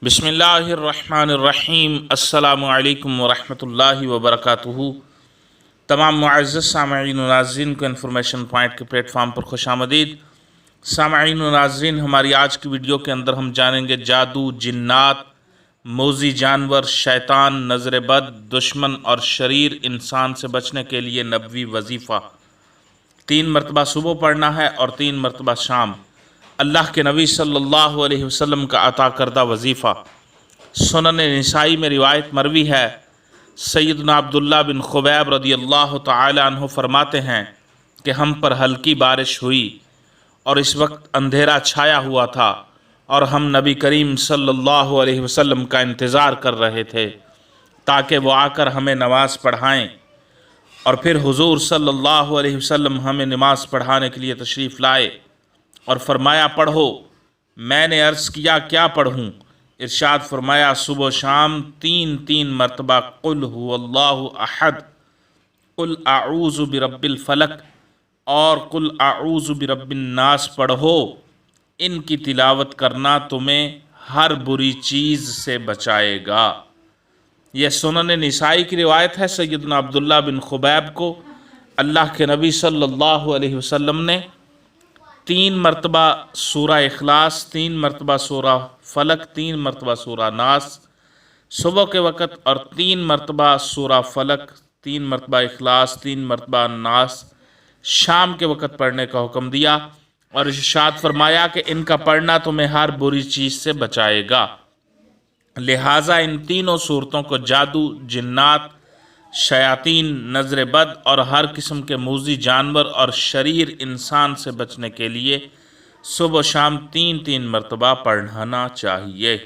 बिस्मिल्लाहिर्रहमानिर्रहीम। अस्सलामु अलैकुम वरहमतुल्लाहि वबरकातुहू। तमाम मुअज़्ज़ज़ सामईन व नाज़रीन को इन्फॉर्मेशन पॉइंट के प्लेटफॉर्म पर खुशामदीद। सामईन व नाज़रीन, हमारी आज की वीडियो के अंदर हम जानेंगे जादू, जिन्नात, मौजी जानवर, शैतान, नज़र बद, दुश्मन और शरीर इंसान से बचने के लिए नबवी वजीफ़ा। 3 मरतबा सुबह पढ़ना है और 3 मरतबा शाम। अल्लाह के नबी सल्लल्लाहु अलैहि वसल्लम का अता करदा वजीफ़ा। सुनन निसाई में रिवायत मरवी है, सैयदना अब्दुल्ला बिन खुबैब रदियल्लाहु तआला अन्हु फरमाते हैं कि हम पर हल्की बारिश हुई और इस वक्त अंधेरा छाया हुआ था और हम नबी करीम सल्लल्लाहु अलैहि वसल्लम का इंतज़ार कर रहे थे ताकि वो आकर हमें नमाज़ पढ़ाएँ। और फिर हुजूर सल्लल्लाहु अलैहि वसल्लम हमें नमाज़ पढ़ाने के लिए तशरीफ़ लाए और फरमाया, पढ़ो। मैंने अर्ज़ किया, क्या पढ़ूँ? इरशाद फरमाया, सुबह शाम 3 मरतबा कुल हुवल्लाहु अहद, कुल आऊज़ु बिरब्बिल फलक और कुल आऊज़ु बिरब्बिन नास पढ़ो। इनकी तिलावत करना तुम्हें हर बुरी चीज़ से बचाएगा। यह सुनन निसाई की रिवायत है। सैयदना अब्दुल्ला बिन खुबैब को अल्लाह के नबी सल्लल्लाहु अलैहि वसल्लम ने 3 मरतबा सूरा इखलास, 3 मरतबा सूरा फलक, 3 मरतबा सूरा नास सुबह के वक़्त और 3 मरतबा सूरा फलक, 3 मरतबा इखलास, 3 मरतबा नास शाम के वक़्त पढ़ने का हुक्म दिया और इरशाद फरमाया कि इनका पढ़ना तुम्हें हर बुरी चीज़ से बचाएगा। लिहाजा इन तीनों सूरतों को जादू, जिन्नात, शयातीन, नज़र बद और हर किस्म के मूज़ी जानवर और शरीर इंसान से बचने के लिए सुबह शाम 3 मरतबा पढ़ना चाहिए।